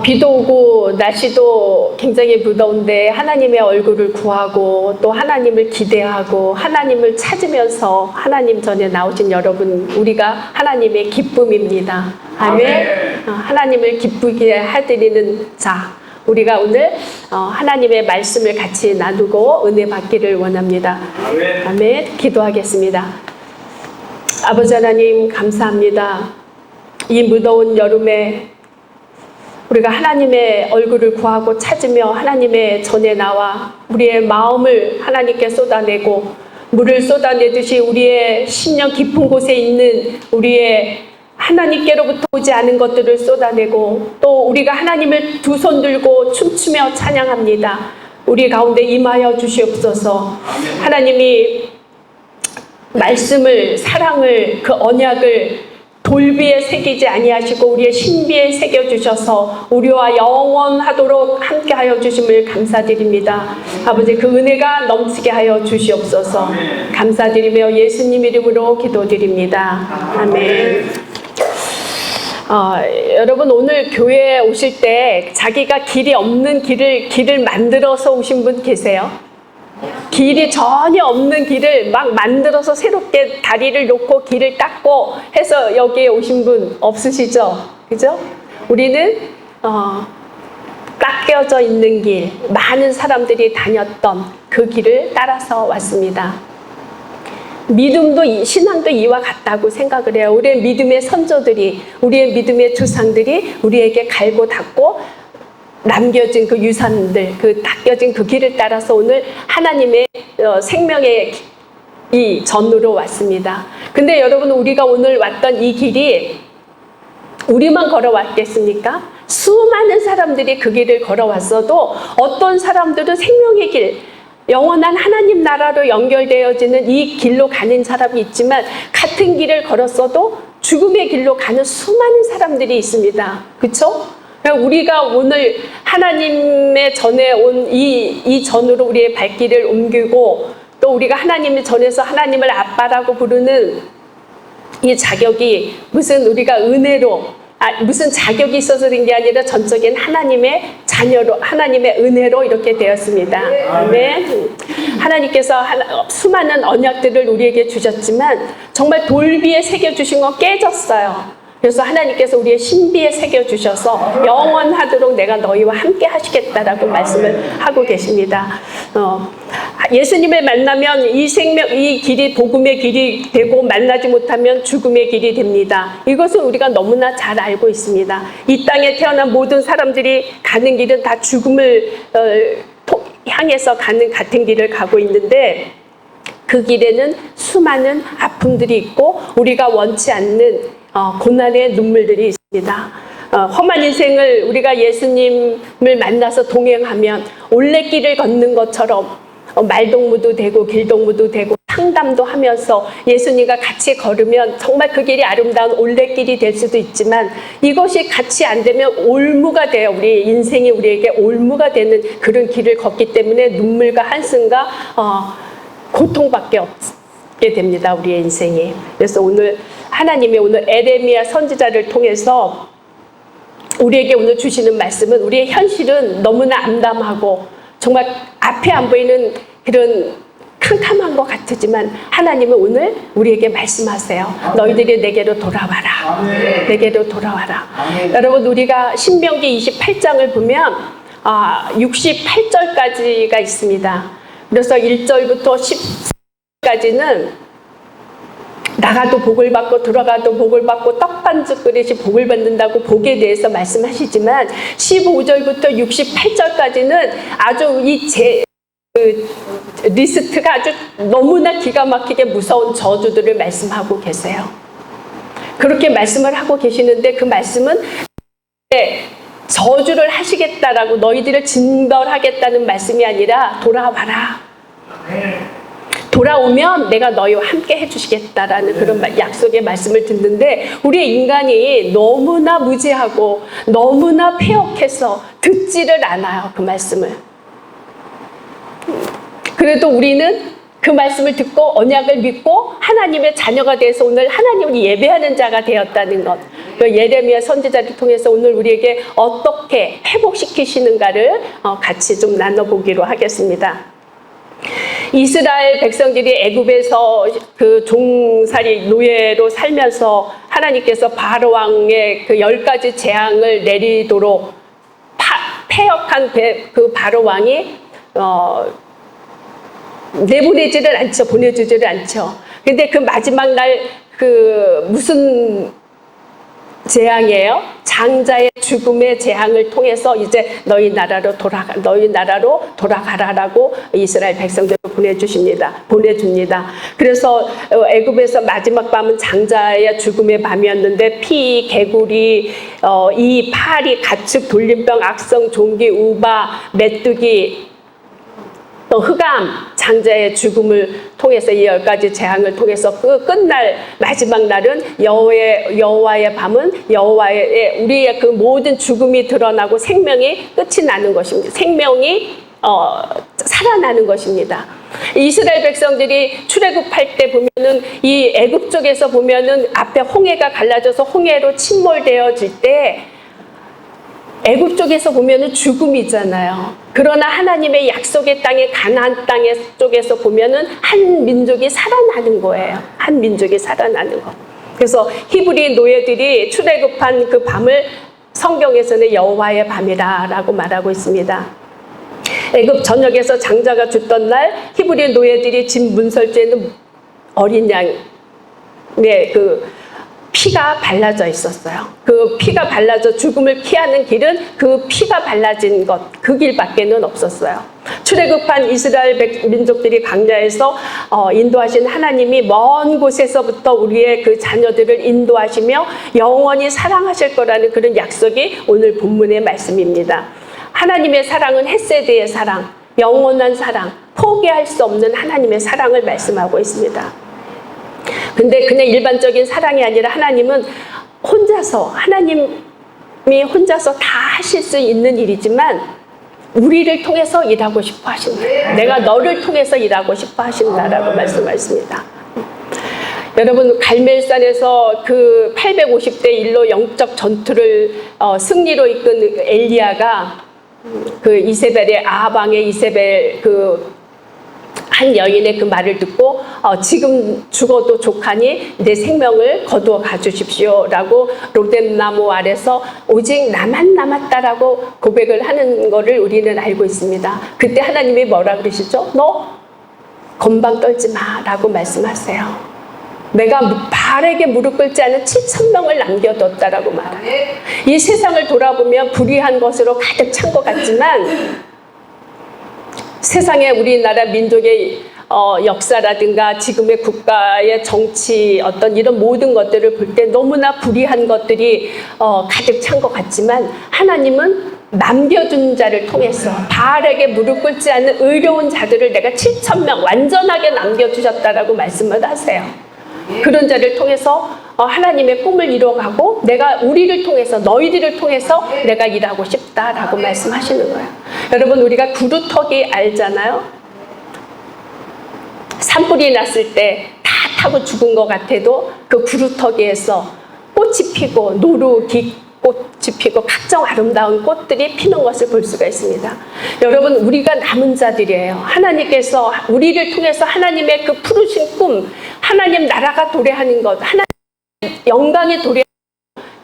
비도 오고 날씨도 굉장히 무더운데 하나님의 얼굴을 구하고 또 하나님을 기대하고 하나님을 찾으면서 하나님 전에 나오신 여러분, 우리가 하나님의 기쁨입니다. 아멘. 하나님을 기쁘게 해드리는 자, 우리가 오늘 하나님의 말씀을 같이 나누고 은혜 받기를 원합니다. 아멘. 아멘. 기도하겠습니다. 아버지 하나님, 감사합니다. 이 무더운 여름에 우리가 하나님의 얼굴을 구하고 찾으며 하나님의 전에 나와 우리의 마음을 하나님께 쏟아내고 물을 쏟아내듯이 우리의 심령 깊은 곳에 있는 우리의 하나님께로부터 오지 않은 것들을 쏟아내고 또 우리가 하나님을 두 손 들고 춤추며 찬양합니다. 우리 가운데 임하여 주시옵소서. 하나님이 말씀을, 사랑을, 그 언약을 돌비에 새기지 아니하시고 우리의 신비에 새겨주셔서 우리와 영원하도록 함께하여 주심을 감사드립니다. 아버지, 그 은혜가 넘치게 하여 주시옵소서. 감사드리며 예수님 이름으로 기도드립니다. 아멘. 여러분, 오늘 교회에 오실 때 자기가 길이 없는 길을 만들어서 오신 분 계세요? 길이 전혀 없는 길을 막 만들어서 새롭게 다리를 놓고 길을 닦고 해서 여기에 오신 분 없으시죠? 그죠? 우리는 깎여져 있는 길, 많은 사람들이 다녔던 그 길을 따라서 왔습니다. 믿음도, 신앙도 이와 같다고 생각을 해요. 우리의 믿음의 선조들이, 우리의 믿음의 조상들이 우리에게 갈고 닦고 남겨진 그 유산들, 그 닦여진 그 길을 따라서 오늘 하나님의 생명의 이 전으로 왔습니다. 근데 여러분, 우리가 오늘 왔던 이 길이 우리만 걸어왔겠습니까? 수많은 사람들이 그 길을 걸어왔어도 어떤 사람들은 생명의 길, 영원한 하나님 나라로 연결되어지는 이 길로 가는 사람이 있지만 같은 길을 걸었어도 죽음의 길로 가는 수많은 사람들이 있습니다. 그렇죠? 우리가 오늘 하나님의 전에 온 이 전으로 우리의 발길을 옮기고 또 우리가 하나님의 전에서 하나님을 아빠라고 부르는 이 자격이 무슨 우리가 은혜로, 무슨 자격이 있어서 된 게 아니라 전적인 하나님의 자녀로, 하나님의 은혜로 이렇게 되었습니다. 아멘. 하나님께서 수많은 언약들을 우리에게 주셨지만 정말 돌비에 새겨주신 건 깨졌어요. 그래서 하나님께서 우리의 신비에 새겨주셔서 영원하도록 내가 너희와 함께 하시겠다라고 말씀을 하고 계십니다. 예수님을 만나면 이 길이 복음의 길이 되고 만나지 못하면 죽음의 길이 됩니다. 이것은 우리가 너무나 잘 알고 있습니다. 이 땅에 태어난 모든 사람들이 가는 길은 다 죽음을 향해서 가는 같은 길을 가고 있는데 그 길에는 수많은 아픔들이 있고 우리가 원치 않는 고난의 눈물들이 있습니다. 험한 인생을 우리가 예수님을 만나서 동행하면 올레길을 걷는 것처럼 말동무도 되고 길동무도 되고 상담도 하면서 예수님과 같이 걸으면 정말 그 길이 아름다운 올레길이 될 수도 있지만 이것이 같이 안 되면 올무가 돼요. 우리 인생이 우리에게 올무가 되는 그런 길을 걷기 때문에 눈물과 한숨과 고통밖에 없게 됩니다. 우리의 인생이. 그래서 오늘 하나님이 오늘 에레미야 선지자를 통해서 우리에게 오늘 주시는 말씀은 우리의 현실은 너무나 암담하고 정말 앞에 안 보이는 그런 캄캄한 것 같지만 하나님은 오늘 우리에게 말씀하세요. 너희들이 내게로 돌아와라. 아멘. 내게로 돌아와라. 아멘. 여러분, 우리가 신명기 28장을 보면 68절까지가 있습니다. 그래서 1절부터 10절까지는 나가도 복을 받고 들어가도 복을 받고 떡반죽 그릇이 복을 받는다고 복에 대해서 말씀하시지만 15절부터 68절까지는 아주 리스트가 아주 너무나 기가 막히게 무서운 저주들을 말씀하고 계세요. 그렇게 말씀을 하고 계시는데 그 말씀은 저주를 하시겠다라고 너희들을 징벌하겠다는 말씀이 아니라 돌아와라. 돌아오면 내가 너희와 함께 해주시겠다라는 그런 약속의 말씀을 듣는데 우리의 인간이 너무나 무지하고 너무나 패역해서 듣지를 않아요. 그 말씀을. 그래도 우리는 그 말씀을 듣고 언약을 믿고 하나님의 자녀가 돼서 오늘 하나님을 예배하는 자가 되었다는 것. 그 예레미야 선지자를 통해서 오늘 우리에게 어떻게 회복시키시는가를 같이 좀 나눠보기로 하겠습니다. 이스라엘 백성들이 애굽에서 그 종살이 노예로 살면서 하나님께서 바로 왕의 그 10가지 재앙을 내리도록 패역한 그 바로 왕이 내보내지를 않죠. 보내주지를 않죠. 근데 그 마지막 날 그 무슨 재앙이에요? 장자의 죽음의 재앙을 통해서 이제 너희 나라로 돌아가라라고 이스라엘 백성들을 보내줍니다. 그래서 애굽에서 마지막 밤은 장자의 죽음의 밤이었는데 피, 개구리, 이, 파리, 가축, 돌림병, 악성, 종기, 우바, 메뚜기, 또 흑암, 장자의 죽음을 통해서 이 10가지 재앙을 통해서 끝날 마지막 날은 여호와의 밤은 여호와의 우리의 그 모든 죽음이 드러나고 생명이 끝이 나는 것입니다. 생명이 살아나는 것입니다. 이스라엘 백성들이 출애굽할 때 보면은 이 애굽 쪽에서 보면은 앞에 홍해가 갈라져서 홍해로 침몰되어질 때 애굽 쪽에서 보면은 죽음이잖아요. 그러나 하나님의 약속의 땅에 가나안 땅 쪽에서 보면은 한 민족이 살아나는 거예요. 한 민족이 살아나는 거. 그래서 히브리 노예들이 출애굽한 그 밤을 성경에서는 여호와의 밤이라고 말하고 있습니다. 애굽 전역에서 장자가 죽던 날 히브리 노예들이 집 문설주에는 어린 양의 그 피가 발라져 있었어요. 그 피가 발라져 죽음을 피하는 길은 그 피가 발라진 것, 그 길밖에는 없었어요. 출애굽한 이스라엘 민족들이 광야에서 인도하신 하나님이 먼 곳에서부터 우리의 그 자녀들을 인도하시며 영원히 사랑하실 거라는 그런 약속이 오늘 본문의 말씀입니다. 하나님의 사랑은 헷세대의 사랑, 영원한 사랑, 포기할 수 없는 하나님의 사랑을 말씀하고 있습니다. 근데 그냥 일반적인 사랑이 아니라 하나님은 하나님이 혼자서 다 하실 수 있는 일이지만 우리를 통해서 일하고 싶어 하신다. 내가 너를 통해서 일하고 싶어 하신다라고 말씀하십니다. 여러분, 갈멜산에서 그 850대 1로 영적 전투를 승리로 이끈 엘리야가 그 이세벨의 아합왕의 이세벨 한 여인의 그 말을 듣고 지금 죽어도 족하니 내 생명을 거두어 가주십시오 라고 로뎀나무 아래서 오직 나만 남았다라고 고백을 하는 거를 우리는 알고 있습니다. 그때 하나님이 뭐라 그러시죠? 너 건방 떨지 마 라고 말씀하세요. 내가 바알에게 무릎 꿇지 않은 7,000명을 남겨뒀다라고 말해요. 이 세상을 돌아보면 불의한 것으로 가득 찬 것 같지만 세상에 우리나라 민족의 역사라든가 지금의 국가의 정치 어떤 이런 모든 것들을 볼 때 너무나 불의한 것들이 가득 찬 것 같지만 하나님은 남겨준 자를 통해서 바알에게 무릎 꿇지 않는 의로운 자들을 내가 7,000명 완전하게 남겨주셨다라고 말씀을 하세요. 그런 자를 통해서 하나님의 꿈을 이뤄가고 내가 우리를 통해서 너희들을 통해서 내가 일하고 싶다라고 말씀하시는 거예요. 여러분, 우리가 구루터기 알잖아요. 산불이 났을 때 다 타고 죽은 것 같아도 그 구루터기에서 꽃이 피고 노루기 꽃이 피고 각종 아름다운 꽃들이 피는 것을 볼 수가 있습니다. 여러분, 우리가 남은 자들이에요. 하나님께서 우리를 통해서 하나님의 그 푸르신 꿈, 하나님 나라가 도래하는 것, 하나님 영광의 도래,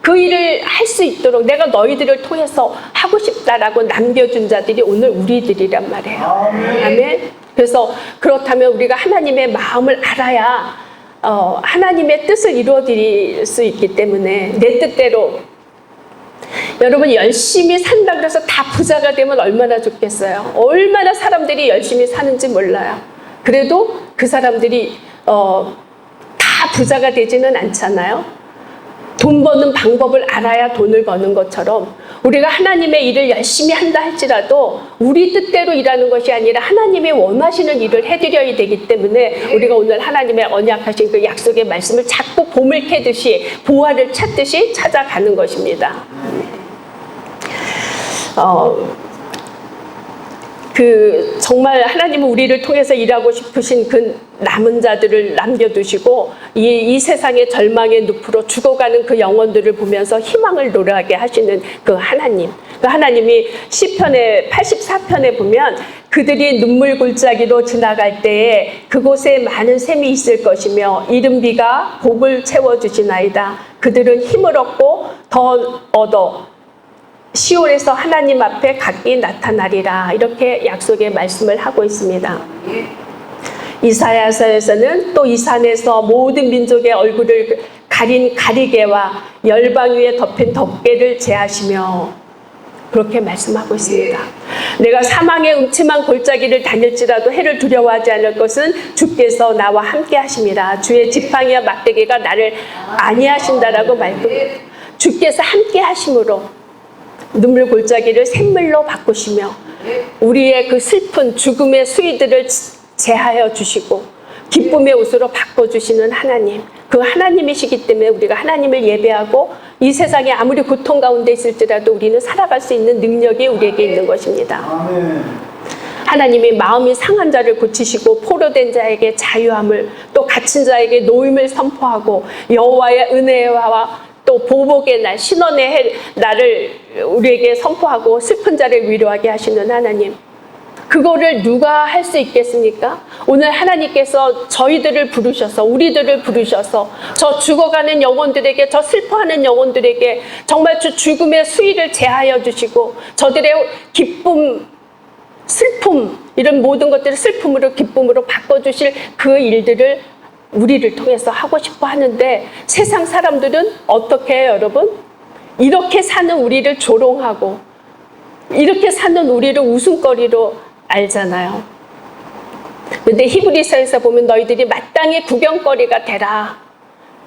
그 일을 할 수 있도록 내가 너희들을 통해서 하고 싶다라고 남겨준 자들이 오늘 우리들이란 말이에요. 아멘. 그래서 그렇다면 우리가 하나님의 마음을 알아야 하나님의 뜻을 이루어드릴 수 있기 때문에 내 뜻대로 여러분 열심히 산다 그래서 다 부자가 되면 얼마나 좋겠어요. 얼마나 사람들이 열심히 사는지 몰라요. 그래도 그 사람들이 다 부자가 되지는 않잖아요. 돈 버는 방법을 알아야 돈을 버는 것처럼 우리가 하나님의 일을 열심히 한다 할지라도 우리 뜻대로 일하는 것이 아니라 하나님이 원하시는 일을 해드려야 되기 때문에 우리가 오늘 하나님의 언약하신 그 약속의 말씀을 자꾸 봄을 캐듯이 보화를 찾듯이 찾아가는 것입니다. 정말 하나님은 우리를 통해서 일하고 싶으신 그 남은 자들을 남겨두시고 이 세상의 절망의 늪으로 죽어가는 그 영혼들을 보면서 희망을 노래하게 하시는 그 하나님. 그 하나님이 시편의 84편에 보면 그들이 눈물 골짜기로 지나갈 때에 그곳에 많은 샘이 있을 것이며 이른 비가 복을 채워주시나이다. 그들은 힘을 얻고 더 얻어 시온에서 하나님 앞에 각기 나타나리라. 이렇게 약속의 말씀을 하고 있습니다. 이사야서에서는 또 이 산에서 모든 민족의 얼굴을 가린 가리개와 열방 위에 덮인 덮개를 제하시며 그렇게 말씀하고 있습니다. 내가 사망의 음침한 골짜기를 다닐지라도 해를 두려워하지 않을 것은 주께서 나와 함께 하심이라. 주의 지팡이와 막대기가 나를 안위하신다라고 말씀합니다. 주께서 함께 하심으로 눈물 골짜기를 샘물로 바꾸시며 우리의 그 슬픈 죽음의 수위들을 제하여 주시고 기쁨의 옷으로 바꿔주시는 하나님, 그 하나님이시기 때문에 우리가 하나님을 예배하고 이 세상에 아무리 고통 가운데 있을지라도 우리는 살아갈 수 있는 능력이 우리에게 있는 것입니다. 하나님이 마음이 상한 자를 고치시고 포로된 자에게 자유함을, 또 갇힌 자에게 노임을 선포하고 여호와의 은혜와 또 보복의 날, 신원의 날을 우리에게 선포하고 슬픈 자를 위로하게 하시는 하나님. 그거를 누가 할 수 있겠습니까? 오늘 하나님께서 저희들을 부르셔서, 우리들을 부르셔서 저 죽어가는 영혼들에게, 저 슬퍼하는 영혼들에게 정말 저 죽음의 수위를 제하여 주시고 저들의 기쁨, 슬픔, 이런 모든 것들을 슬픔으로 기쁨으로 바꿔주실 그 일들을 우리를 통해서 하고 싶어 하는데 세상 사람들은 어떻게 해요, 여러분? 이렇게 사는 우리를 조롱하고 이렇게 사는 우리를 웃음거리로 알잖아요. 근데 히브리서에서 보면 너희들이 마땅히 구경거리가 되라.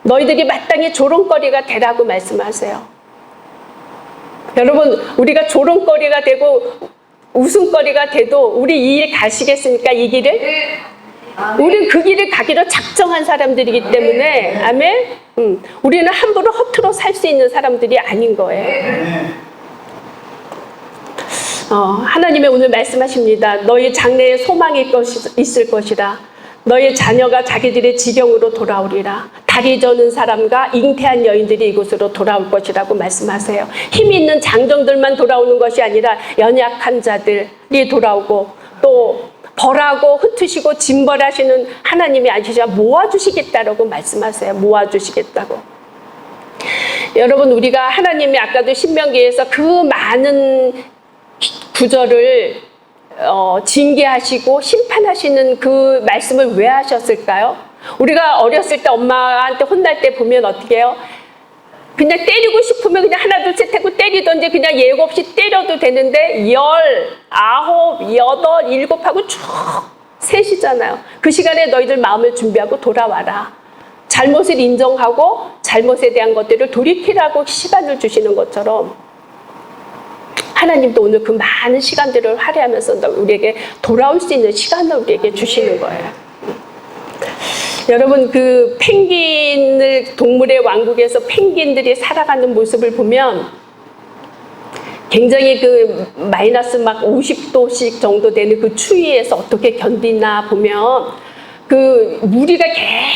너희들이 마땅히 조롱거리가 되라고 말씀하세요. 여러분, 우리가 조롱거리가 되고 웃음거리가 돼도 우리 이 일 가시겠습니까? 이 길을? 우리는 그 길을 가기로 작정한 사람들이기 때문에 아멘. 우리는 함부로 허투루 살 수 있는 사람들이 아닌 거예요. 하나님의 오늘 말씀하십니다. 너희 장래에 소망이 있을 것이라. 너희 자녀가 자기들의 지경으로 돌아오리라. 다리 저는 사람과 잉태한 여인들이 이곳으로 돌아올 것이라고 말씀하세요. 힘 있는 장정들만 돌아오는 것이 아니라 연약한 자들이 돌아오고 또 벌하고 흩으시고 징벌하시는 하나님이 아시자 모아주시겠다라고 말씀하세요. 모아주시겠다고. 여러분, 우리가 하나님이 아까도 신명기에서 그 많은 구절을 징계하시고 심판하시는 그 말씀을 왜 하셨을까요? 우리가 어렸을 때 엄마한테 혼날 때 보면 어떻게 해요? 그냥 때리고 싶으면 그냥 하나 둘 셋 하고 때리던지 그냥 예고 없이 때려도 되는데 10, 9, 8, 7 하고 쭉 셋이잖아요. 그 시간에 너희들 마음을 준비하고 돌아와라. 잘못을 인정하고 잘못에 대한 것들을 돌이키라고 시간을 주시는 것처럼 하나님도 오늘 그 많은 시간들을 할애하면서 우리에게 돌아올 수 있는 시간을 우리에게 주시는 거예요. 여러분, 그 펭귄을 동물의 왕국에서 펭귄들이 살아가는 모습을 보면 굉장히 그 마이너스 막 50도씩 정도 되는 그 추위에서 어떻게 견디나 보면 그 무리가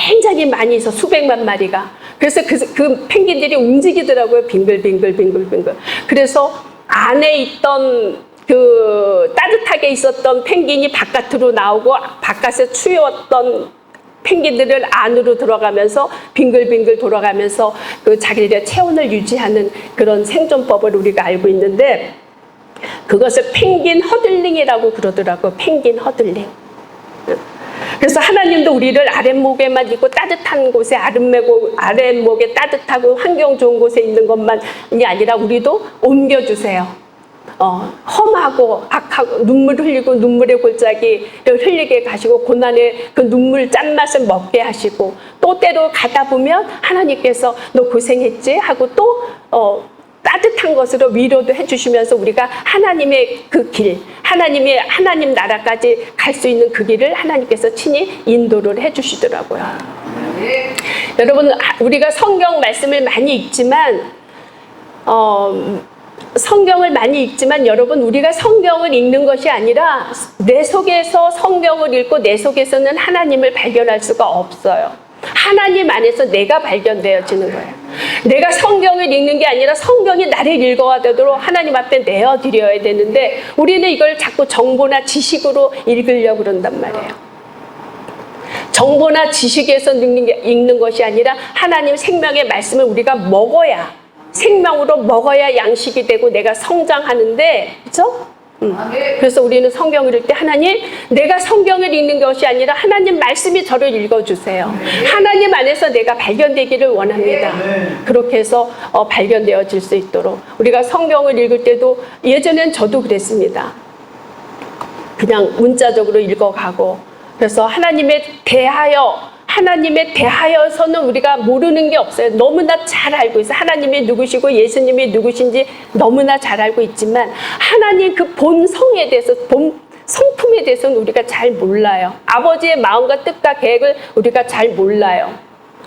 굉장히 많이 있어, 수백만 마리가. 그래서 그 펭귄들이 움직이더라고요. 빙글빙글. 그래서 안에 있던 그 따뜻하게 있었던 펭귄이 바깥으로 나오고 바깥에 추웠던 펭귄들을 안으로 들어가면서 빙글빙글 돌아가면서 그 자기들의 체온을 유지하는 그런 생존법을 우리가 알고 있는데 그것을 펭귄 허들링이라고 그러더라고요. 펭귄 허들링. 그래서 하나님도 우리를 아랫목에만 있고 따뜻한 곳에 아랫목에 따뜻하고 환경 좋은 곳에 있는 것만이 아니라 우리도 옮겨주세요. 험하고 악하고 눈물 흘리고 눈물의 골짜기를 흘리게 가시고 고난의 그 눈물 짠맛을 먹게 하시고 또 때로 가다 보면 하나님께서 너 고생했지? 하고 또 따뜻한 것으로 위로도 해주시면서 우리가 하나님의 그 길, 하나님 나라까지 갈 수 있는 그 길을 하나님께서 친히 인도를 해주시더라고요. 여러분, 우리가 성경 말씀을 많이 읽지만 성경을 많이 읽지만 여러분, 우리가 성경을 읽는 것이 아니라 내 속에서 성경을 읽고 내 속에서는 하나님을 발견할 수가 없어요. 하나님 안에서 내가 발견되어지는 거예요. 내가 성경을 읽는 게 아니라 성경이 나를 읽어가도록 하나님 앞에 내어드려야 되는데 우리는 이걸 자꾸 정보나 지식으로 읽으려고 그런단 말이에요. 정보나 지식에서 읽는 것이 아니라 하나님 생명의 말씀을 우리가 먹어야, 생명으로 먹어야 양식이 되고 내가 성장하는데, 그렇죠? 그래서 우리는 성경을 읽을 때 하나님, 내가 성경을 읽는 것이 아니라 하나님 말씀이 저를 읽어주세요. 하나님 안에서 내가 발견되기를 원합니다. 그렇게 해서 발견되어질 수 있도록 우리가 성경을 읽을 때도, 예전엔 저도 그랬습니다. 그냥 문자적으로 읽어가고, 그래서 하나님에 대하여서는 우리가 모르는 게 없어요. 너무나 잘 알고 있어요. 하나님이 누구시고 예수님이 누구신지 너무나 잘 알고 있지만 하나님 그 본성에 대해서, 본 성품에 대해서는 우리가 잘 몰라요. 아버지의 마음과 뜻과 계획을 우리가 잘 몰라요.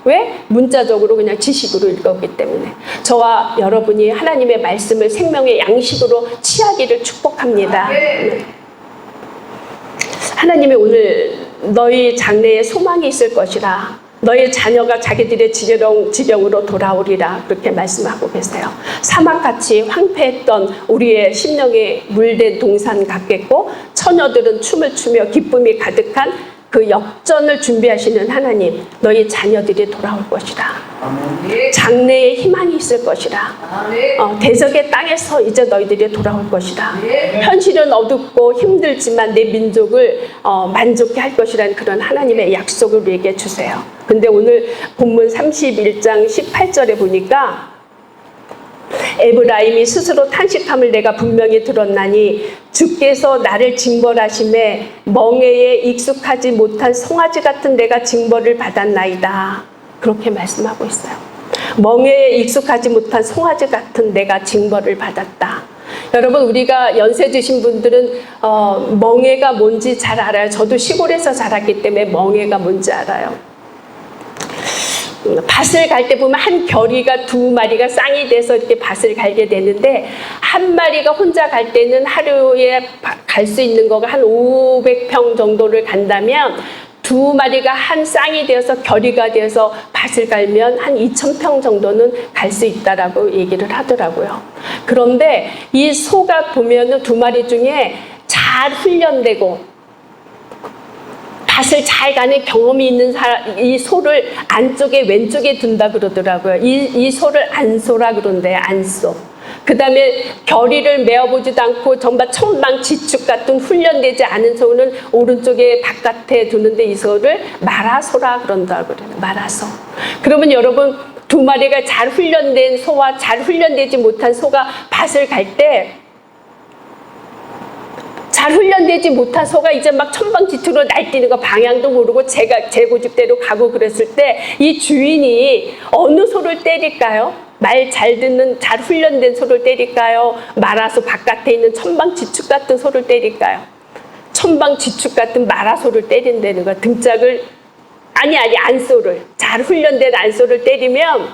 왜? 문자적으로 그냥 지식으로 읽었기 때문에. 저와 여러분이 하나님의 말씀을 생명의 양식으로 취하기를 축복합니다. 네. 하나님이 오늘 너희 장래에 소망이 있을 것이라, 너희 자녀가 자기들의 지경으로 돌아오리라, 그렇게 말씀하고 계세요. 사막같이 황폐했던 우리의 심령에 물된 동산 같겠고, 처녀들은 춤을 추며 기쁨이 가득한 그 역전을 준비하시는 하나님, 너희 자녀들이 돌아올 것이다. 장래에 희망이 있을 것이다. 대적의 땅에서 이제 너희들이 돌아올 것이다. 현실은 어둡고 힘들지만 내 민족을 만족해 할 것이라는 그런 하나님의 약속을 우리에게 주세요. 근데 오늘 본문 31장 18절에 보니까 에브라임이 스스로 탄식함을 내가 분명히 들었나니 주께서 나를 징벌하심에 멍에에 익숙하지 못한 송아지 같은 내가 징벌을 받았나이다. 그렇게 말씀하고 있어요. 멍에에 익숙하지 못한 송아지 같은 내가 징벌을 받았다. 여러분, 우리가 연세 드신 분들은 멍에가 뭔지 잘 알아요. 저도 시골에서 자랐기 때문에 멍에가 뭔지 알아요. 밭을 갈 때 보면 한 겨리가 두 마리가 쌍이 돼서 이렇게 밭을 갈게 되는데, 한 마리가 혼자 갈 때는 하루에 갈 수 있는 거가 한 500평 정도를 간다면, 두 마리가 한 쌍이 되어서 겨리가 되어서 밭을 갈면 한 2000평 정도는 갈 수 있다라고 얘기를 하더라고요. 그런데 이 소가 보면은 두 마리 중에 잘 훈련되고 밭을 잘 가는 경험이 있는 사람, 이 소를 안쪽에 왼쪽에 둔다 그러더라고요. 이 소를 안소라 그런데, 안소. 그 다음에 겨리를 메어보지도 않고 정말 천방지축 같은 훈련되지 않은 소는 오른쪽에 바깥에 두는데 이 소를 마라소라 그런다고 그래요. 마라소. 그러면 여러분, 두 마리가 잘 훈련된 소와 잘 훈련되지 못한 소가 밭을 갈 때, 잘 훈련되지 못한 소가 이제 막 천방지축으로 날뛰는 거 방향도 모르고 제 고집대로 가고 그랬을 때 이 주인이 어느 소를 때릴까요? 말 잘 듣는 잘 훈련된 소를 때릴까요? 마라소 바깥에 있는 천방지축 같은 소를 때릴까요? 천방지축 같은 마라소를 때린다는 거야. 등짝을, 아니 안소를, 잘 훈련된 안소를 때리면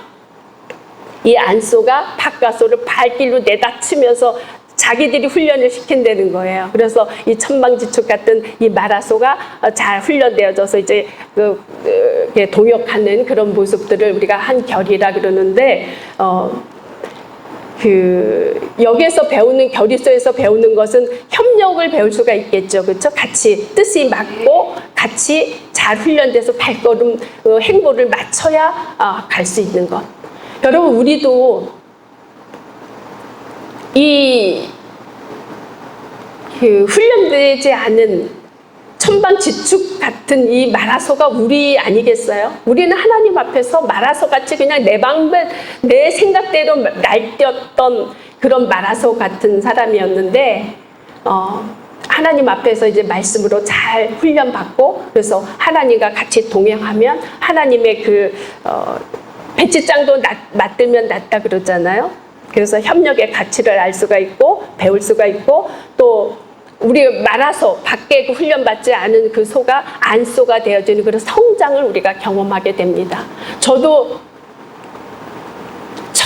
이 안소가 바깥소를 발길로 내다치면서 자기들이 훈련을 시킨다는 거예요. 그래서 이 천방지축 같은 이 마라소가 잘 훈련되어져서 이제 동역하는 그런 모습들을 우리가 한 결이라 그러는데, 여기에서 배우는, 결의소에서 배우는 것은 협력을 배울 수가 있겠죠. 그렇죠? 같이 뜻이 맞고 같이 잘 훈련돼서 발걸음, 행보를 맞춰야 갈 수 있는 것. 여러분, 우리도 훈련되지 않은 천방지축 같은 이 마라소가 우리 아니겠어요? 우리는 하나님 앞에서 마라소같이 그냥 내 생각대로 날뛰었던 그런 마라소 같은 사람이었는데, 하나님 앞에서 이제 말씀으로 잘 훈련받고, 그래서 하나님과 같이 동행하면 하나님의 배치장도 맞들면 낫다 그러잖아요. 그래서 협력의 가치를 알 수가 있고 배울 수가 있고, 또 우리 마라소, 밖에 훈련받지 않은 그 소가 안소가 되어지는 그런 성장을 우리가 경험하게 됩니다. 저도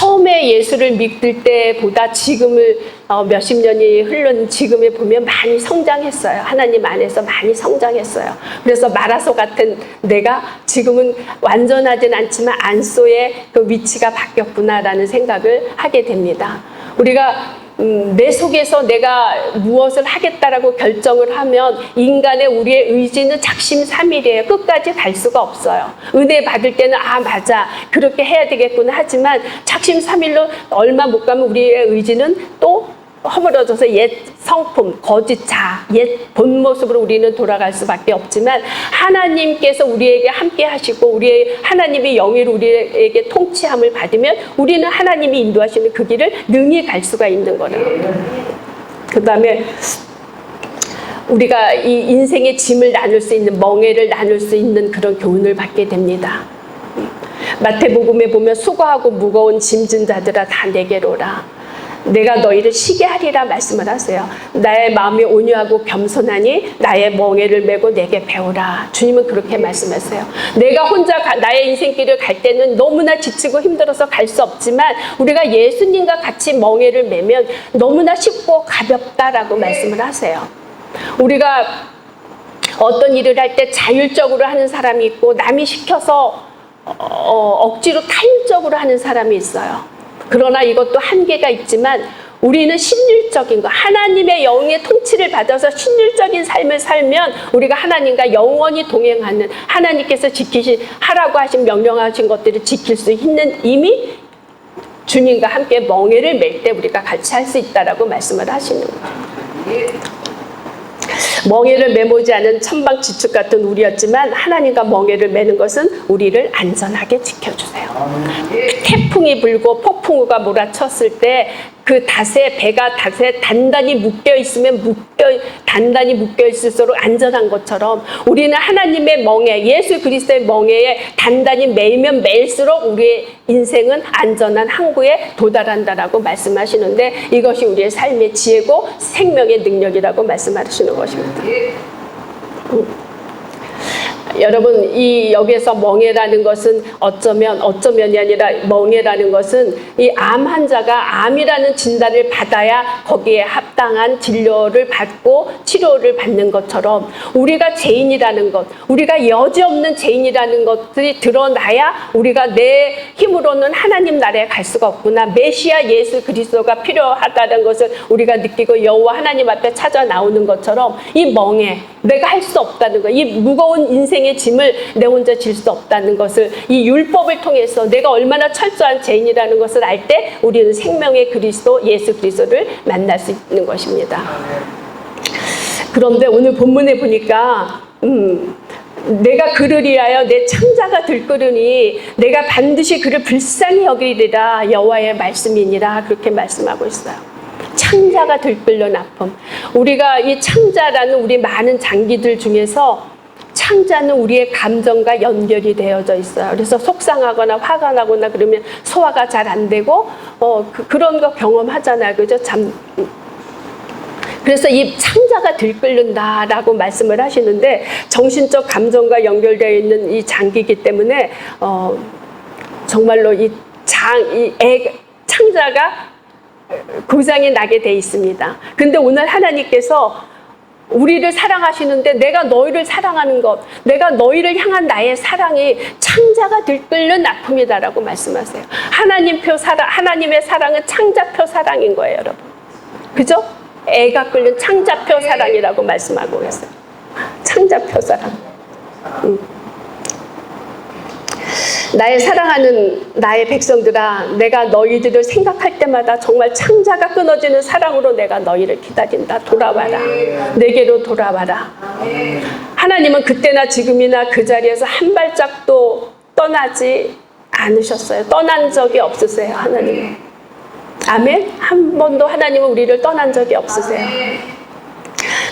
처음에 예수를 믿을 때보다 지금을 몇십 년이 흐른 지금에 보면 많이 성장했어요. 하나님 안에서 많이 성장했어요. 그래서 마라소 같은 내가 지금은 완전하진 않지만 안소의 그 위치가 바뀌었구나라는 생각을 하게 됩니다. 우리가 내 속에서 내가 무엇을 하겠다라고 결정을 하면 인간의 우리의 의지는 작심삼일이에요. 끝까지 갈 수가 없어요. 은혜 받을 때는 아 맞아 그렇게 해야 되겠구나 하지만 작심삼일로 얼마 못 가면 우리의 의지는 또 허물어져서 옛 성품, 거짓 자, 옛 본 모습으로 우리는 돌아갈 수밖에 없지만 하나님께서 우리에게 함께 하시고 우리의 하나님의 영으로 우리에게 통치함을 받으면 우리는 하나님이 인도하시는 그 길을 능히 갈 수가 있는 거라고. 그 다음에 우리가 이 인생의 짐을 나눌 수 있는 멍에를 나눌 수 있는 그런 교훈을 받게 됩니다. 마태복음에 보면 수고하고 무거운 짐진 자들아 다 내게로 오라. 내가 너희를 쉬게 하리라 말씀을 하세요. 나의 마음이 온유하고 겸손하니 나의 멍에를 메고 내게 배우라. 주님은 그렇게 말씀하세요. 내가 혼자 나의 인생길을 갈 때는 너무나 지치고 힘들어서 갈 수 없지만 우리가 예수님과 같이 멍에를 메면 너무나 쉽고 가볍다라고 말씀을 하세요. 우리가 어떤 일을 할 때 자율적으로 하는 사람이 있고 남이 시켜서 억지로 타인적으로 하는 사람이 있어요. 그러나 이것도 한계가 있지만 우리는 신율적인 거, 하나님의 영의 통치를 받아서 신율적인 삶을 살면 우리가 하나님과 영원히 동행하는 하나님께서 하라고 하신 명령하신 것들을 지킬 수 있는 이미 주님과 함께 멍에를 맬 때 우리가 같이 할 수 있다라고 말씀을 하시는 거죠. 멍에를 메모지 않은 천방지축 같은 우리였지만 하나님과 멍에를 매는 것은 우리를 안전하게 지켜주세요. 태풍이 불고 폭풍우가 몰아쳤을 때 그 배가 닷에 단단히 묶여있으면 단단히 묶여있을수록 안전한 것처럼 우리는 하나님의 멍에, 예수 그리스도의 멍에에 단단히 매이면 매일수록 우리의 인생은 안전한 항구에 도달한다라고 말씀하시는데 이것이 우리의 삶의 지혜고 생명의 능력이라고 말씀하시는 것입니다. 여러분 여기에서 멍에라는 것은 어쩌면이 아니라 멍에라는 것은 이 암 환자가 암이라는 진단을 받아야 거기에 합당한 진료를 받고 치료를 받는 것처럼 우리가 죄인이라는 것, 우리가 여지없는 죄인이라는 것들이 드러나야 우리가 내 힘으로는 하나님 나라에 갈 수가 없구나. 메시아 예수 그리스도가 필요하다는 것을 우리가 느끼고 여호와 하나님 앞에 찾아 나오는 것처럼 이 멍에 내가 할 수 없다는 것, 이 무거운 인생의 짐을 내 혼자 질 수 없다는 것을 이 율법을 통해서 내가 얼마나 철저한 죄인이라는 것을 알 때 우리는 생명의 그리스도 예수 그리스도를 만날 수 있는 것입니다. 그런데 오늘 본문에 보니까 내가 그를 위하여 내 창자가 들끓으니 내가 반드시 그를 불쌍히 여기리라 여호와의 말씀이니라 그렇게 말씀하고 있어요. 창자가 들끓는 아픔. 우리가 이 창자라는 우리 많은 장기들 중에서 창자는 우리의 감정과 연결이 되어져 있어요. 그래서 속상하거나 화가 나거나 그러면 소화가 잘 안 되고 그런 거 경험하잖아요. 그죠? 그래서 이 창자가 들끓는다라고 말씀을 하시는데 정신적 감정과 연결되어 있는 이 장기이기 때문에 정말로 창자가 고장이 나게 돼 있습니다. 근데 오늘 하나님께서 우리를 사랑하시는데 내가 너희를 사랑하는 것, 내가 너희를 향한 나의 사랑이 창자가 들끓는 아픔이다라고 말씀하세요. 하나님의 사랑은 창자표 사랑인 거예요, 여러분. 그죠? 애가 끓는 창자표 사랑이라고 말씀하고 있어요. 창자표 사랑. 나의 사랑하는 나의 백성들아, 내가 너희들을 생각할 때마다 정말 창자가 끊어지는 사랑으로 내가 너희를 기다린다. 돌아와라. 내게로 돌아와라. 하나님은 그때나 지금이나 그 자리에서 한 발짝도 떠나지 않으셨어요. 떠난 적이 없으세요, 하나님은. 아멘? 한 번도 하나님은 우리를 떠난 적이 없으세요.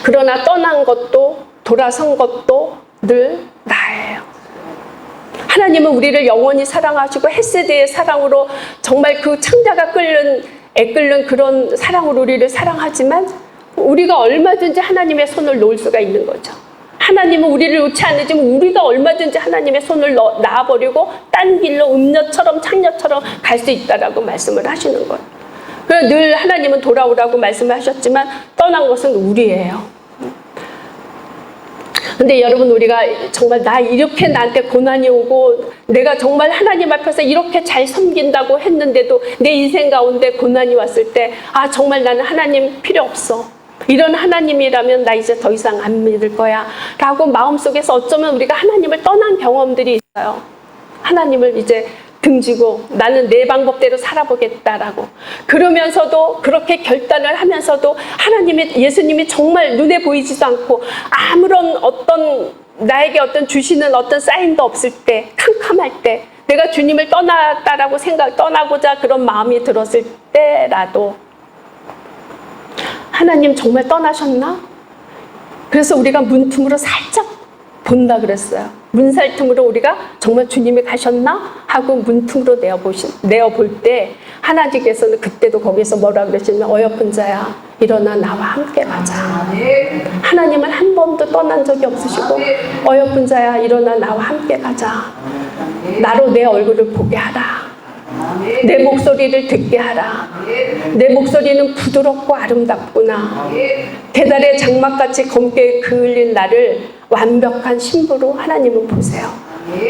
그러나 떠난 것도 돌아선 것도 늘 나예요. 하나님은 우리를 영원히 사랑하시고 헷세대의 사랑으로 정말 그 창자가 애끓는 그런 사랑으로 우리를 사랑하지만 우리가 얼마든지 하나님의 손을 놓을 수가 있는 거죠. 하나님은 우리를 놓지 않으지만 우리가 얼마든지 하나님의 손을 놔버리고 딴 길로 음녀처럼 창녀처럼 갈 수 있다라고 말씀을 하시는 거예요. 그래서 늘 하나님은 돌아오라고 말씀하셨지만 떠난 것은 우리예요. 근데 여러분, 우리가 정말 이렇게 나한테 고난이 오고 내가 정말 하나님 앞에서 이렇게 잘 섬긴다고 했는데도 내 인생 가운데 고난이 왔을 때 정말 나는 하나님 필요 없어. 이런 하나님이라면 나 이제 더 이상 안 믿을 거야 라고 마음속에서 어쩌면 우리가 하나님을 떠난 경험들이 있어요. 하나님을 이제 등지고 나는 내 방법대로 살아보겠다라고 그러면서도 그렇게 결단을 하면서도 예수님이 정말 눈에 보이지도 않고 아무런 나에게 주시는 어떤 사인도 없을 때, 캄캄할 때, 내가 주님을 떠나고자 그런 마음이 들었을 때라도 하나님 정말 떠나셨나? 그래서 우리가 문틈으로 살짝 본다 그랬어요. 문살틈으로 우리가 정말 주님이 가셨나? 하고 문틈으로 내어볼 때 하나님께서는 그때도 거기서 뭐라 그러시냐면 어여쁜 자야 일어나 나와 함께 가자. 하나님은 한 번도 떠난 적이 없으시고 어여쁜 자야 일어나 나와 함께 가자. 나로 내 얼굴을 보게 하라. 내 목소리를 듣게 하라. 내 목소리는 부드럽고 아름답구나. 대달의 장막같이 검게 그을린 나를 완벽한 신부로 하나님은 보세요.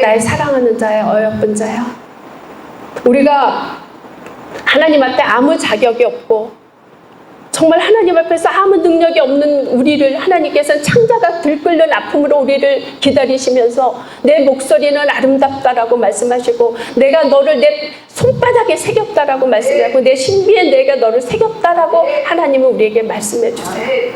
나의 사랑하는 자야, 어여쁜 자야. 우리가 하나님 앞에 아무 자격이 없고 정말 하나님 앞에서 아무 능력이 없는 우리를 하나님께서는 창자가 들끓는 아픔으로 우리를 기다리시면서 내 목소리는 아름답다라고 말씀하시고 내가 너를 내 손바닥에 새겼다라고 말씀하고 내 신비에 내가 너를 새겼다라고 하나님은 우리에게 말씀해 주세요.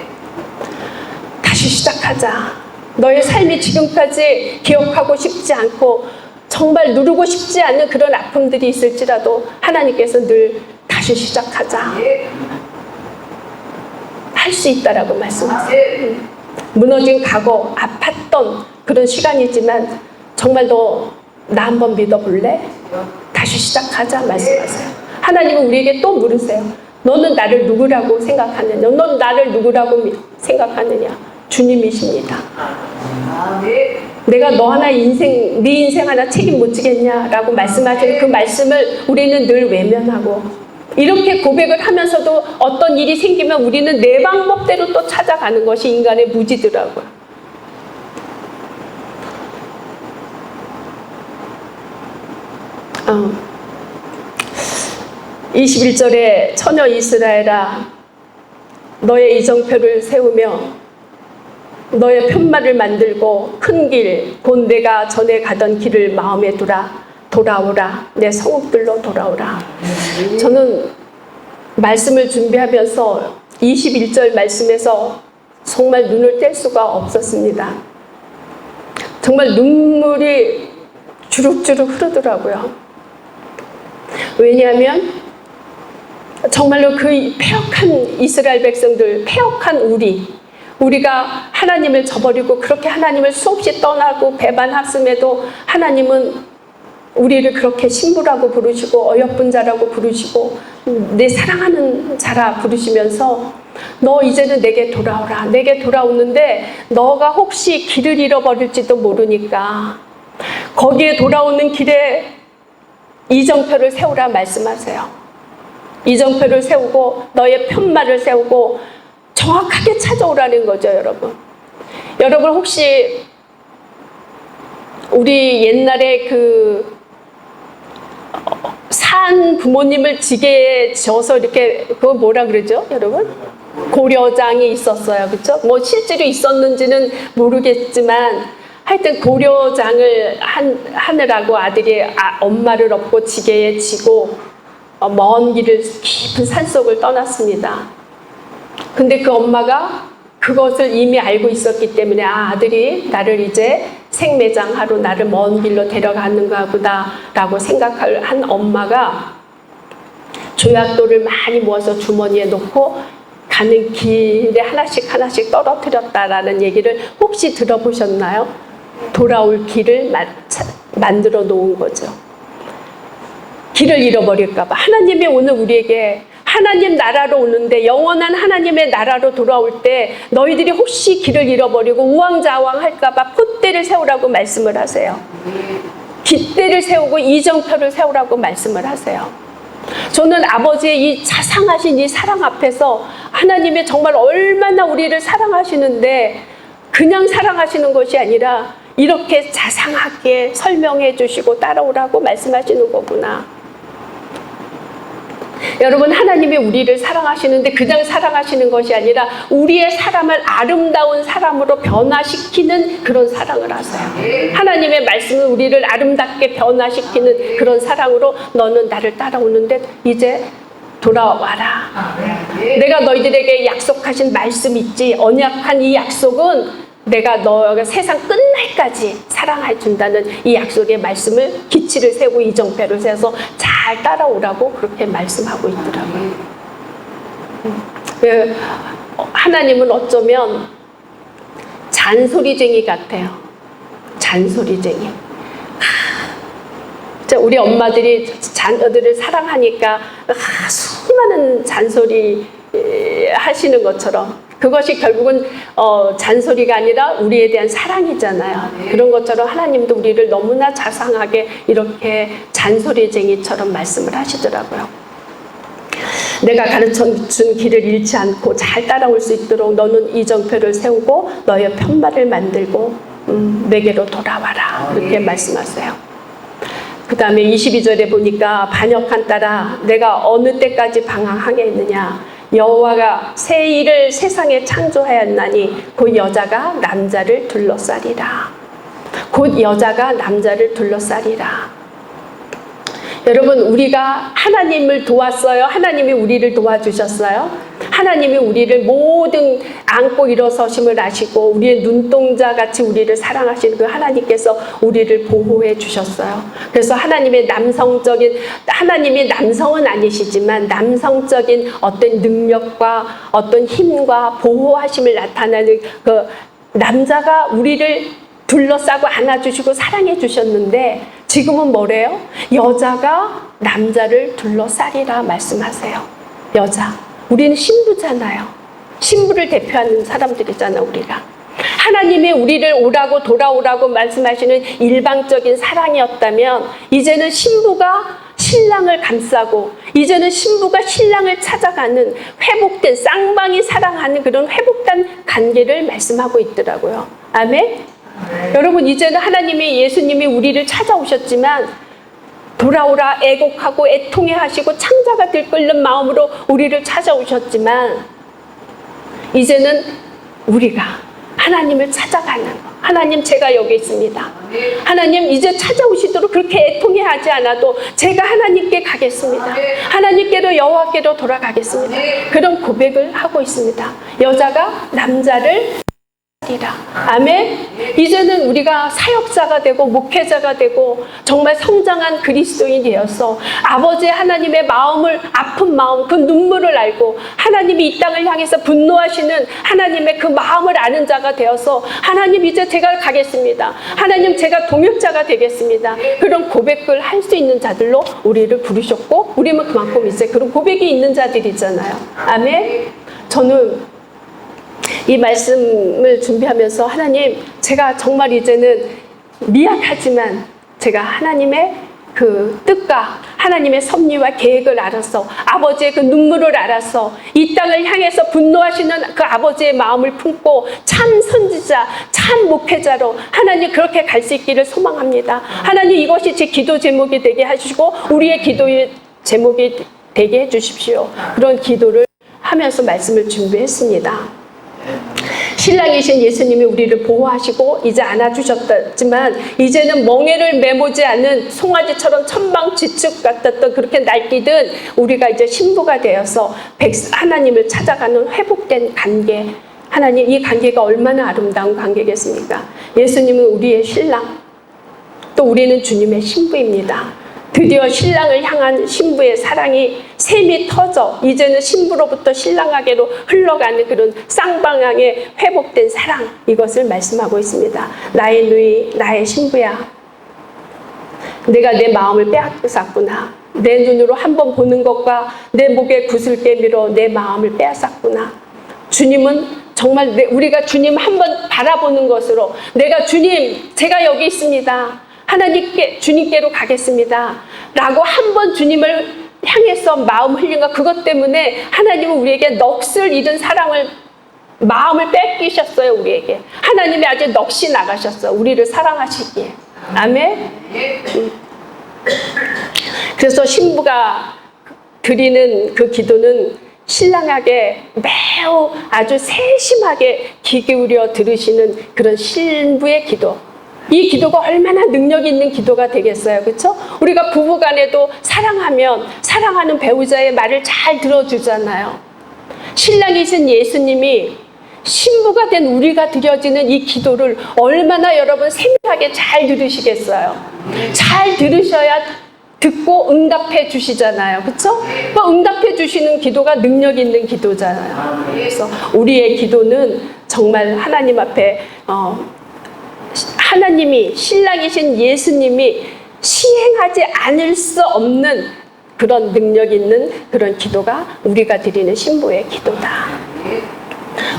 다시 시작하자. 너의 삶이 지금까지 기억하고 싶지 않고 정말 누르고 싶지 않은 그런 아픔들이 있을지라도 하나님께서 늘 다시 시작하자. 할 수 있다라고 말씀하세요. 무너진 과거, 아팠던 그런 시간이지만 정말 너 나 한번 믿어볼래? 다시 시작하자 말씀하세요. 하나님은 우리에게 또 물으세요. 너는 나를 누구라고 생각하느냐? 너는 나를 누구라고 생각하느냐? 주님이십니다. 내가 너 하나 네 인생 하나 책임 못 지겠냐라고 말씀하시는 그 말씀을 우리는 늘 외면하고 이렇게 고백을 하면서도 어떤 일이 생기면 우리는 내 방법대로 또 찾아가는 것이 인간의 무지더라고요. 21절에 처녀 이스라엘아 너의 이정표를 세우며 너의 편말을 만들고 큰 길 곧 내가 전에 가던 길을 마음에 두라. 돌아오라. 내 성읍들로 돌아오라. 저는 말씀을 준비하면서 21절 말씀에서 정말 눈을 뗄 수가 없었습니다. 정말 눈물이 주룩주룩 흐르더라고요. 왜냐하면 정말로 그 패역한 이스라엘 백성들, 패역한 우리가 하나님을 저버리고 그렇게 하나님을 수없이 떠나고 배반했음에도 하나님은 우리를 그렇게 신부라고 부르시고 어여쁜 자라고 부르시고 내 사랑하는 자라 부르시면서 너 이제는 내게 돌아오라. 내게 돌아오는데 너가 혹시 길을 잃어버릴지도 모르니까 거기에 돌아오는 길에 이정표를 세우라 말씀하세요. 이정표를 세우고 너의 편말을 세우고 정확하게 찾아오라는 거죠, 여러분. 여러분 혹시 우리 옛날에 산 부모님을 지게에 져서 이렇게 그거 뭐라 그러죠, 여러분? 고려장이 있었어요, 그렇죠? 뭐 실제로 있었는지는 모르겠지만 하여튼 고려장을 하느라고 아들이 엄마를 업고 지게에 지고 먼 길을 깊은 산속을 떠났습니다. 근데 그 엄마가 그것을 이미 알고 있었기 때문에 아들이 나를 이제 생매장하러 나를 먼 길로 데려가는가 보다 라고 생각을 한 엄마가 조약돌을 많이 모아서 주머니에 놓고 가는 길에 하나씩 떨어뜨렸다라는 얘기를 혹시 들어보셨나요? 돌아올 길을 만들어 놓은 거죠. 길을 잃어버릴까 봐. 하나님이 오늘 우리에게 하나님 나라로 오는데 영원한 하나님의 나라로 돌아올 때 너희들이 혹시 길을 잃어버리고 우왕좌왕할까 봐 폿대를 세우라고 말씀을 하세요. 깃대를 세우고 이정표를 세우라고 말씀을 하세요. 저는 아버지의 이 자상하신 이 사랑 앞에서 하나님의 정말 얼마나 우리를 사랑하시는데 그냥 사랑하시는 것이 아니라 이렇게 자상하게 설명해 주시고 따라오라고 말씀하시는 거구나. 여러분, 하나님이 우리를 사랑하시는데 그냥 사랑하시는 것이 아니라 우리의 사람을 아름다운 사람으로 변화시키는 그런 사랑을 하세요. 하나님의 말씀은 우리를 아름답게 변화시키는 그런 사랑으로 너는 나를 따라오는데 이제 돌아와라. 내가 너희들에게 약속하신 말씀 있지. 언약한 이 약속은 내가 너가 세상 끝날까지 사랑해 준다는 이 약속의 말씀을 기치를 세우고 이정표를 세워서 잘 따라오라고 그렇게 말씀하고 있더라고요. 하나님은 어쩌면 잔소리쟁이 같아요. 잔소리쟁이. 우리 엄마들이 자녀들을 사랑하니까 수많은 잔소리 하시는 것처럼 그것이 결국은 잔소리가 아니라 우리에 대한 사랑이잖아요. 그런 것처럼 하나님도 우리를 너무나 자상하게 이렇게 잔소리쟁이처럼 말씀을 하시더라고요. 내가 가르쳐준 길을 잃지 않고 잘 따라올 수 있도록 너는 이정표를 세우고 너의 편말을 만들고 내게로 돌아와라. 이렇게 말씀하세요. 그 다음에 22절에 보니까 반역한 딸아 내가 어느 때까지 방황하겠느냐. 여호와가 새 일을 세상에 창조하였나니 곧 여자가 남자를 둘러싸리라. 곧 여자가 남자를 둘러싸리라. 여러분, 우리가 하나님을 도왔어요? 하나님이 우리를 도와주셨어요? 하나님이 우리를 모든 안고 일어서심을 아시고 우리의 눈동자 같이 우리를 사랑하시는 그 하나님께서 우리를 보호해 주셨어요. 그래서 하나님이 남성은 아니시지만 남성적인 어떤 능력과 어떤 힘과 보호하심을 나타내는 그 남자가 우리를 둘러싸고 안아주시고 사랑해 주셨는데 지금은 뭐래요? 여자가 남자를 둘러싸리라 말씀하세요. 여자. 우리는 신부잖아요. 신부를 대표하는 사람들이잖아, 우리가. 하나님이 우리를 오라고 돌아오라고 말씀하시는 일방적인 사랑이었다면 이제는 신부가 신랑을 감싸고 이제는 신부가 신랑을 찾아가는 회복된 쌍방이 사랑하는 그런 회복된 관계를 말씀하고 있더라고요. 아멘? 여러분, 이제는 하나님이 예수님이 우리를 찾아오셨지만 돌아오라 애곡하고 애통해 하시고 창자가 들끓는 마음으로 우리를 찾아오셨지만 이제는 우리가 하나님을 찾아가는 하나님 제가 여기 있습니다. 하나님 이제 찾아오시도록 그렇게 애통해 하지 않아도 제가 하나님께 가겠습니다. 하나님께로 여호와께로 돌아가겠습니다. 그런 고백을 하고 있습니다. 여자가 남자를 아멘. 이제는 우리가 사역자가 되고 목회자가 되고 정말 성장한 그리스도인이 되어서 아버지의 하나님의 마음을 아픈 마음 그 눈물을 알고 하나님이 이 땅을 향해서 분노하시는 하나님의 그 마음을 아는 자가 되어서 하나님 이제 제가 가겠습니다. 하나님 제가 동역자가 되겠습니다. 그런 고백을 할 수 있는 자들로 우리를 부르셨고 우리는 그만큼 이제 그런 고백이 있는 자들이잖아요. 아멘. 저는 이 말씀을 준비하면서 하나님 제가 정말 이제는 미약하지만 제가 하나님의 그 뜻과 하나님의 섭리와 계획을 알아서 아버지의 그 눈물을 알아서 이 땅을 향해서 분노하시는 그 아버지의 마음을 품고 참 선지자 참 목회자로 하나님 그렇게 갈 수 있기를 소망합니다. 하나님 이것이 제 기도 제목이 되게 해주시고 우리의 기도의 제목이 되게 해주십시오. 그런 기도를 하면서 말씀을 준비했습니다. 신랑이신 예수님이 우리를 보호하시고 이제 안아주셨지만 이제는 멍에를 메모지 않은 송아지처럼 천방지축 같았던 그렇게 날뛰던 우리가 이제 신부가 되어서 하나님을 찾아가는 회복된 관계. 하나님 이 관계가 얼마나 아름다운 관계겠습니까? 예수님은 우리의 신랑 또 우리는 주님의 신부입니다. 드디어 신랑을 향한 신부의 사랑이 샘이 터져 이제는 신부로부터 신랑에게로 흘러가는 그런 쌍방향의 회복된 사랑 이것을 말씀하고 있습니다. 나의 누이 나의 신부야 내가 내 마음을 빼앗겼구나. 내 눈으로 한 번 보는 것과 내 목에 굿을 깨밀어 내 마음을 빼앗았구나. 주님은 정말 우리가 주님 한 번 바라보는 것으로 내가 주님 제가 여기 있습니다. 주님께로 가겠습니다. 라고 한 번 주님을 향해서 마음 흘린 것, 그것 때문에 하나님은 우리에게 넋을 잃은 사랑을 마음을 뺏기셨어요. 우리에게 하나님이 아주 넋이 나가셨어. 우리를 사랑하시기에. 아멘. 그래서 신부가 드리는 그 기도는 신랑에게 매우 아주 세심하게 귀 기울여 들으시는 그런 신부의 기도. 이 기도가 얼마나 능력 있는 기도가 되겠어요. 그렇죠? 우리가 부부간에도 사랑하면 사랑하는 배우자의 말을 잘 들어주잖아요. 신랑이신 예수님이 신부가 된 우리가 드려지는 이 기도를 얼마나 여러분 세밀하게 잘 들으시겠어요. 잘 들으셔야 듣고 응답해 주시잖아요. 그렇죠? 응답해 주시는 기도가 능력 있는 기도잖아요. 그래서 우리의 기도는 정말 하나님 앞에 하나님이 신랑이신 예수님이 시행하지 않을 수 없는 그런 능력 있는 그런 기도가 우리가 드리는 신부의 기도다.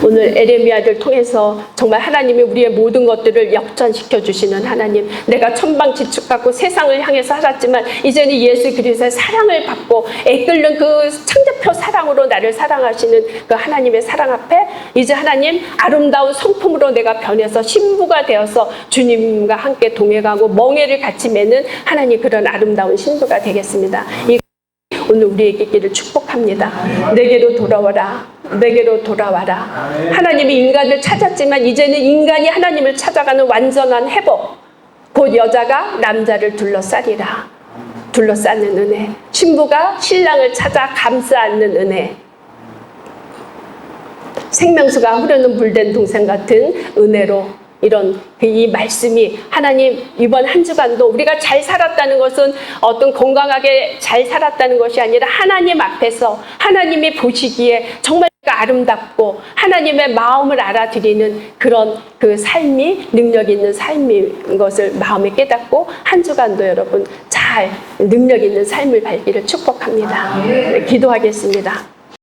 오늘 에레미야를 통해서 정말 하나님이 우리의 모든 것들을 역전시켜 주시는 하나님, 내가 천방지축 갖고 세상을 향해서 살았지만 이제는 예수 그리스도의 사랑을 받고 애끓는 그 창조표 사랑으로 나를 사랑하시는 그 하나님의 사랑 앞에 이제 하나님 아름다운 성품으로 내가 변해서 신부가 되어서 주님과 함께 동행하고 멍에를 같이 매는 하나님 그런 아름다운 신부가 되겠습니다. 오늘 우리에게 있기를 축복합니다. 내게로 돌아와라. 내게로 돌아와라. 하나님이 인간을 찾았지만 이제는 인간이 하나님을 찾아가는 완전한 회복. 곧 여자가 남자를 둘러싸리라. 둘러싸는 은혜. 신부가 신랑을 찾아 감싸 안는 은혜. 생명수가 흐르는 물된 동생 같은 은혜로 이런 이 말씀이 하나님 이번 한 주간도 우리가 잘 살았다는 것은 어떤 건강하게 잘 살았다는 것이 아니라 하나님 앞에서 하나님이 보시기에 정말 아름답고 하나님의 마음을 알아들이는 그런 그 삶이 능력 있는 삶인 것을 마음에 깨닫고 한 주간도 여러분 잘 능력 있는 삶을 밟기를 축복합니다. 네, 기도하겠습니다.